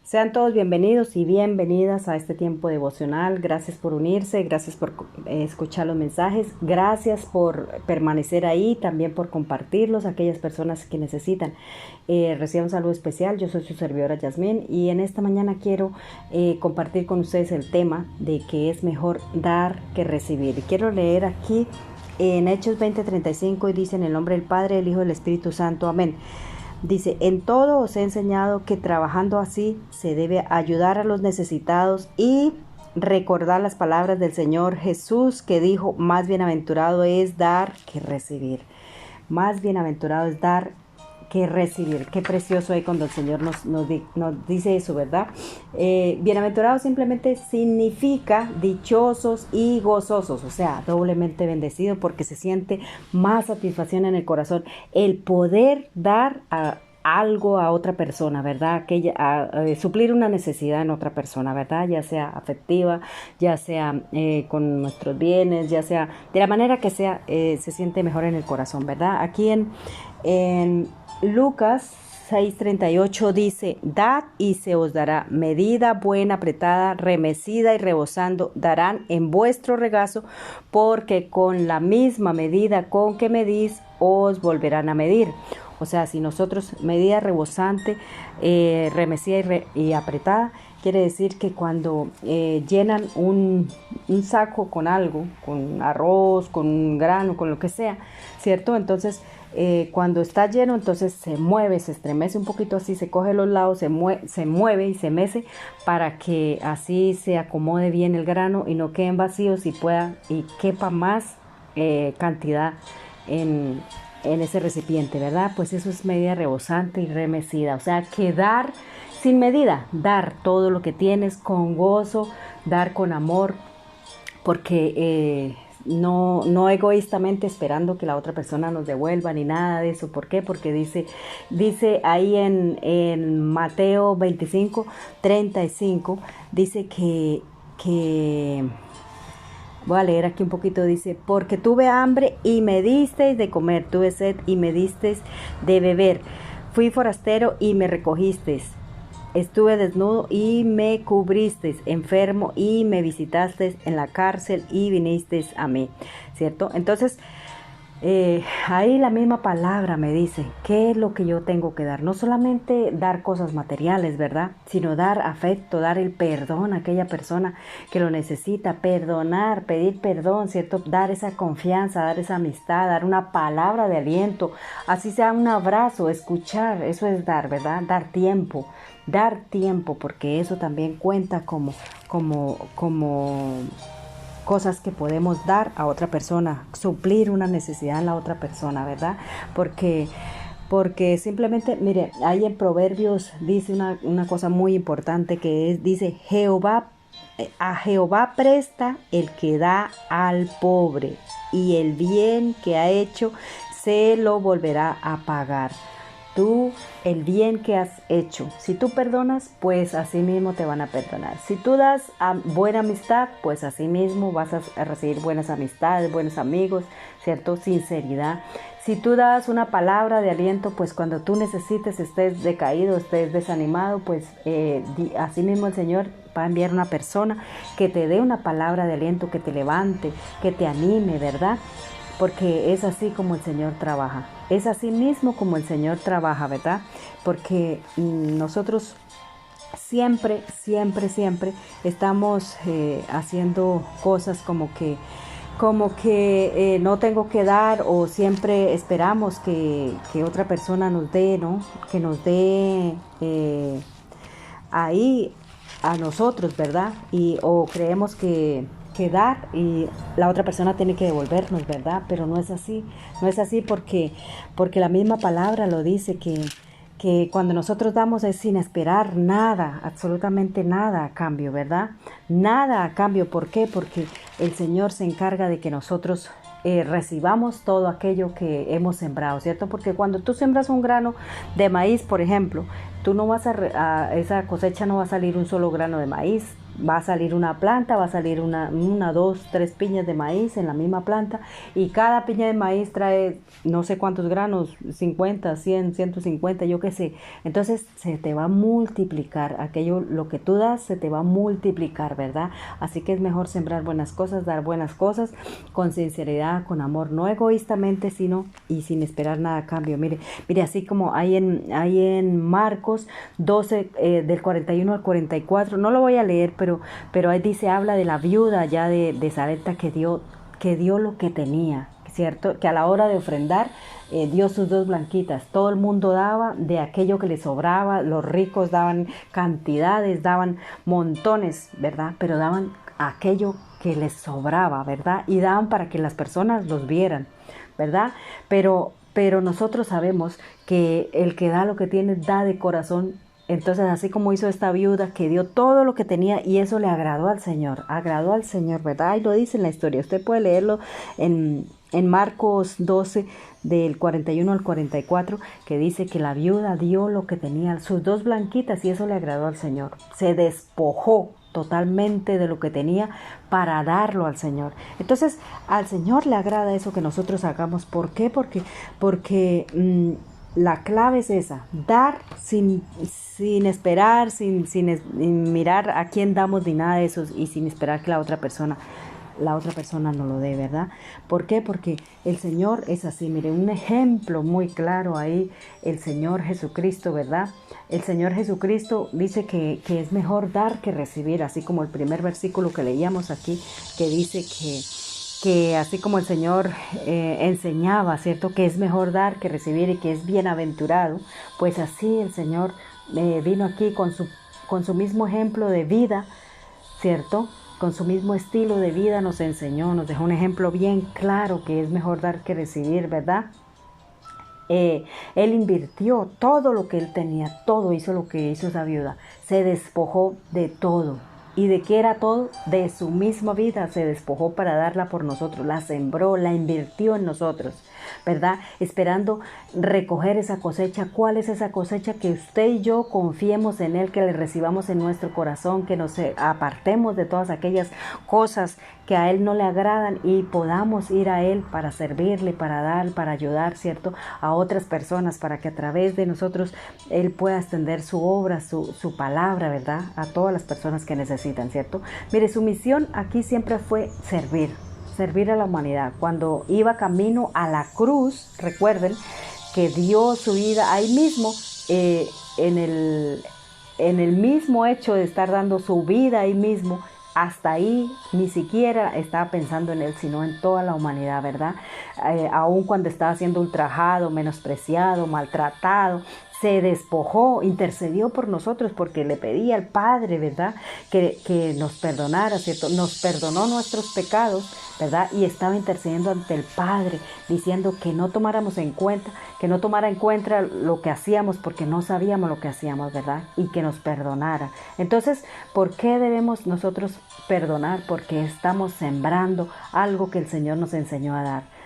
Sean todos bienvenidos y bienvenidas a este tiempo devocional. Gracias por unirse, gracias por escuchar los mensajes, gracias por permanecer ahí, también por compartirlos a aquellas personas que necesitan. Reciban un saludo especial. Yo soy su servidora Yasmín y en esta mañana quiero compartir con ustedes el tema de que es mejor dar que recibir. Y quiero leer aquí en Hechos 20:35 y dice: en el nombre del Padre, del Hijo y del Espíritu Santo. Amén. Dice: en todo os he enseñado que trabajando así se debe ayudar a los necesitados y recordar las palabras del Señor Jesús, que dijo: más bienaventurado es dar que recibir. Más bienaventurado es dar que recibir. Qué precioso ahí cuando el Señor nos dice eso, ¿verdad? Bienaventurado simplemente significa dichosos y gozosos, o sea, doblemente bendecido, porque se siente más satisfacción en el corazón el poder dar algo a otra persona, ¿verdad? Suplir una necesidad en otra persona, ¿verdad? Ya sea afectiva, ya sea con nuestros bienes, ya sea de la manera que sea, se siente mejor en el corazón, ¿verdad? Aquí en Lucas 6:38 dice: dad y se os dará, medida buena, apretada, remecida y rebosando, darán en vuestro regazo, porque con la misma medida con que medís, os volverán a medir. O sea, si nosotros, medida rebosante, remecida y apretada, quiere decir que cuando llenan un saco con algo, con arroz, con un grano, con lo que sea, ¿cierto? Entonces, cuando está lleno, entonces se mueve, se estremece un poquito así, se coge los lados, se mueve y se mece para que así se acomode bien el grano y no queden vacíos y quepa más cantidad en ese recipiente, ¿verdad? Pues eso es medida rebosante y remecida. O sea, que dar sin medida, dar todo lo que tienes con gozo, dar con amor, porque no egoístamente esperando que la otra persona nos devuelva ni nada de eso. ¿Por qué? Porque dice ahí en Mateo 25:35, dice que voy a leer aquí un poquito. Dice: porque tuve hambre y me disteis de comer, tuve sed y me disteis de beber, fui forastero y me recogisteis, estuve desnudo y me cubristeis, enfermo y me visitasteis, en la cárcel y vinisteis a mí, ¿cierto? Entonces, ahí la misma palabra me dice qué es lo que yo tengo que dar. No solamente dar cosas materiales, ¿verdad? Sino dar afecto, dar el perdón a aquella persona que lo necesita, perdonar, pedir perdón, ¿cierto? Dar esa confianza, dar esa amistad, dar una palabra de aliento, así sea un abrazo, escuchar, eso es dar, ¿verdad? Dar tiempo, porque eso también cuenta como cosas que podemos dar a otra persona, suplir una necesidad en la otra persona, ¿verdad? Porque simplemente, mire, ahí en Proverbios dice una cosa muy importante, dice: a Jehová presta el que da al pobre, y el bien que ha hecho se lo volverá a pagar. Tú, el bien que has hecho, si tú perdonas, pues así mismo te van a perdonar. Si tú das buena amistad, pues así mismo vas a recibir buenas amistades, buenos amigos, ¿cierto? Sinceridad. Si tú das una palabra de aliento, pues cuando tú necesites, estés decaído, estés desanimado, pues así mismo el Señor va a enviar una persona que te dé una palabra de aliento, que te levante, que te anime, ¿verdad? Porque es así como el Señor trabaja. Es así mismo como el Señor trabaja, ¿verdad? Porque nosotros siempre estamos haciendo cosas como que no tengo que dar, o siempre esperamos que otra persona nos dé, ¿no? Que nos dé ahí a nosotros, ¿verdad? O creemos que dar y la otra persona tiene que devolvernos, ¿verdad? Pero no es así, porque la misma palabra lo dice, que cuando nosotros damos es sin esperar nada, absolutamente nada a cambio, ¿verdad? Nada a cambio. ¿Por qué? Porque el Señor se encarga de que nosotros recibamos todo aquello que hemos sembrado, ¿cierto? Porque cuando tú sembras un grano de maíz, por ejemplo, tú no vas esa cosecha no va a salir un solo grano de maíz, va a salir una planta, va a salir una, 2, 3 piñas de maíz en la misma planta, y cada piña de maíz trae no sé cuántos granos, 50, 100, 150, yo qué sé. Entonces se te va a multiplicar aquello, lo que tú das se te va a multiplicar, ¿verdad? Así que es mejor sembrar buenas cosas, dar buenas cosas con sinceridad, con amor, no egoístamente, sino y sin esperar nada a cambio. Mire, así como hay en Marcos 12, del 41 al 44, no lo voy a leer, pero ahí dice, habla de la viuda ya de Sarepta que dio lo que tenía, ¿cierto? Que a la hora de ofrendar dio sus 2 blanquitas. Todo el mundo daba de aquello que le sobraba, los ricos daban cantidades, daban montones, ¿verdad? Pero daban aquello que les sobraba, ¿verdad? Y daban para que las personas los vieran, ¿verdad? Pero nosotros sabemos que el que da lo que tiene, da de corazón. Entonces, así como hizo esta viuda que dio todo lo que tenía, y eso le agradó al Señor, ¿verdad? Y lo dice en la historia. Usted puede leerlo en Marcos 12, del 41 al 44, que dice que la viuda dio lo que tenía, sus 2 blanquitas, y eso le agradó al Señor. Se despojó totalmente de lo que tenía para darlo al Señor. Entonces, al Señor le agrada eso que nosotros hagamos. ¿Por qué? Porque la clave es esa, dar sin esperar, sin mirar a quién damos ni nada de eso, y sin esperar que la otra persona no lo dé, ¿verdad? ¿Por qué? Porque el Señor es así. Mire, un ejemplo muy claro ahí, el Señor Jesucristo, ¿verdad? El Señor Jesucristo dice que es mejor dar que recibir, así como el primer versículo que leíamos aquí, que dice que así como el Señor enseñaba, ¿cierto? Que es mejor dar que recibir y que es bienaventurado, pues así el Señor vino aquí con su mismo ejemplo de vida, ¿cierto? Con su mismo estilo de vida nos enseñó, nos dejó un ejemplo bien claro que es mejor dar que recibir, ¿verdad? Él invirtió todo lo que él tenía, todo hizo lo que hizo esa viuda, se despojó de todo. ¿Y de qué era todo? De su misma vida se despojó para darla por nosotros, la sembró, la invirtió en nosotros, ¿verdad? Esperando recoger esa cosecha. ¿Cuál es esa cosecha? Que usted y yo confiemos en Él, que le recibamos en nuestro corazón, que nos apartemos de todas aquellas cosas que a Él no le agradan y podamos ir a Él para servirle, para dar, para ayudar, ¿cierto? A otras personas, para que a través de nosotros Él pueda extender su obra, su palabra, ¿verdad? A todas las personas que necesitan, ¿cierto? Mire, su misión aquí siempre fue servir a la humanidad. Cuando iba camino a la cruz, recuerden que dio su vida ahí mismo, en el mismo hecho de estar dando su vida ahí mismo, hasta ahí ni siquiera estaba pensando en él, sino en toda la humanidad, ¿verdad? Aun cuando estaba siendo ultrajado, menospreciado, maltratado, se despojó, intercedió por nosotros porque le pedía al Padre, ¿verdad? Que nos perdonara, ¿cierto? Nos perdonó nuestros pecados, ¿verdad? Y estaba intercediendo ante el Padre, diciendo que no tomáramos en cuenta, que no tomara en cuenta lo que hacíamos porque no sabíamos lo que hacíamos, ¿verdad? Y que nos perdonara. Entonces, ¿por qué debemos nosotros perdonar? Porque estamos sembrando algo que el Señor nos enseñó a dar.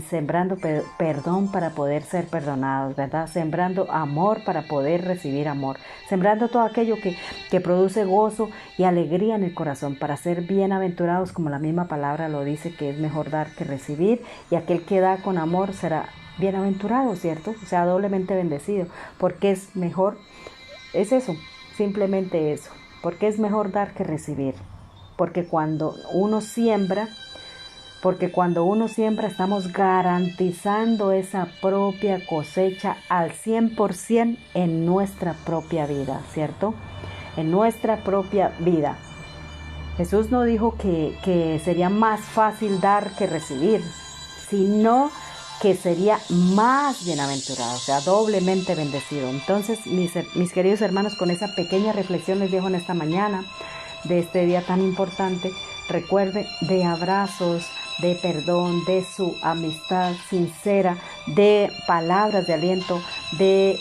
Sembrando perdón para poder ser perdonados, ¿verdad? Sembrando amor para poder recibir amor, sembrando todo aquello que produce gozo y alegría en el corazón, para ser bienaventurados, como la misma palabra lo dice, que es mejor dar que recibir, y aquel que da con amor será bienaventurado, ¿cierto? O sea, doblemente bendecido, porque es mejor, es eso, simplemente eso, porque es mejor dar que recibir, porque cuando uno siembra estamos garantizando esa propia cosecha al 100% en nuestra propia vida, ¿cierto? En nuestra propia vida. Jesús no dijo que sería más fácil dar que recibir, sino que sería más bienaventurado, o sea, doblemente bendecido. Entonces, mis queridos hermanos, con esa pequeña reflexión les dejo en esta mañana de este día tan importante. Recuerde de abrazos, de perdón, de su amistad sincera, de palabras de aliento, de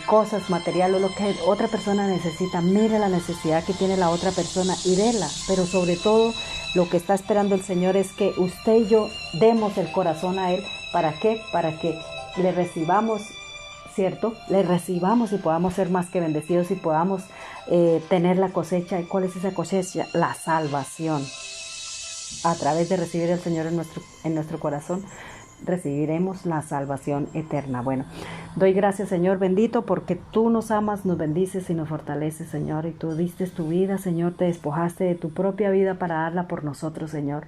cosas materiales, lo que otra persona necesita. Mire la necesidad que tiene la otra persona y déla. Pero sobre todo, lo que está esperando el Señor es que usted y yo demos el corazón a Él. ¿Para qué? Para que le recibamos ¿cierto? Le recibamos y podamos ser más que bendecidos y podamos tener la cosecha. ¿Y cuál es esa cosecha? La salvación. A través de recibir al Señor en nuestro corazón, recibiremos la salvación eterna. Bueno, doy gracias, Señor bendito, porque tú nos amas, nos bendices y nos fortaleces, Señor, y tú diste tu vida, Señor, te despojaste de tu propia vida para darla por nosotros, Señor.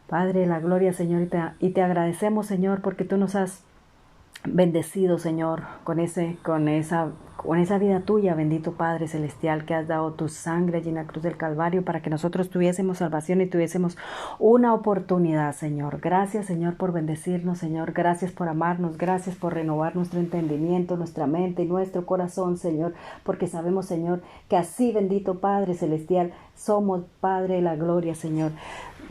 Padre, la gloria, Señor, y te agradecemos, Señor, porque tú nos has bendecido, Señor, con esa vida tuya, bendito Padre Celestial, que has dado tu sangre allí en la cruz del Calvario para que nosotros tuviésemos salvación y tuviésemos una oportunidad, Señor. Gracias, Señor, por bendecirnos, Señor. Gracias por amarnos. Gracias por renovar nuestro entendimiento, nuestra mente y nuestro corazón, Señor, porque sabemos, Señor, que así, bendito Padre Celestial, somos, Padre de la gloria, Señor.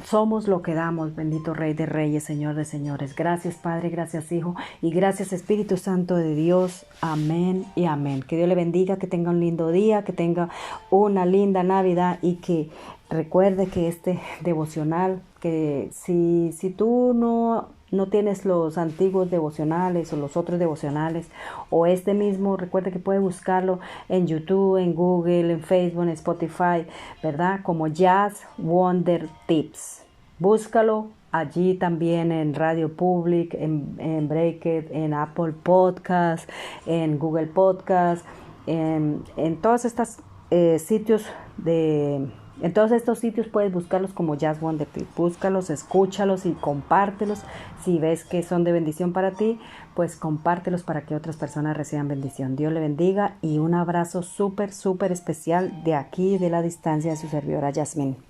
Somos lo que damos, bendito Rey de Reyes, Señor de Señores. Gracias, Padre, gracias, Hijo, y gracias, Espíritu Santo de Dios. Amén y amén. Que Dios le bendiga, que tenga un lindo día, que tenga una linda Navidad y que recuerde que este devocional, que si tú no tienes los antiguos devocionales o los otros devocionales o este mismo, recuerde que puede buscarlo en YouTube, en Google, en Facebook, en Spotify, ¿verdad? Como Jazz Wonder Tips. Búscalo allí también en Radio Public, en Breakit, en Apple Podcast, en Google Podcast, en todos estos sitios En todos estos sitios puedes buscarlos como Jazz Wonder Tips. Búscalos, escúchalos y compártelos. Si ves que son de bendición para ti, pues compártelos para que otras personas reciban bendición. Dios le bendiga y un abrazo súper, súper especial de aquí, de la distancia, de su servidora Yasmín.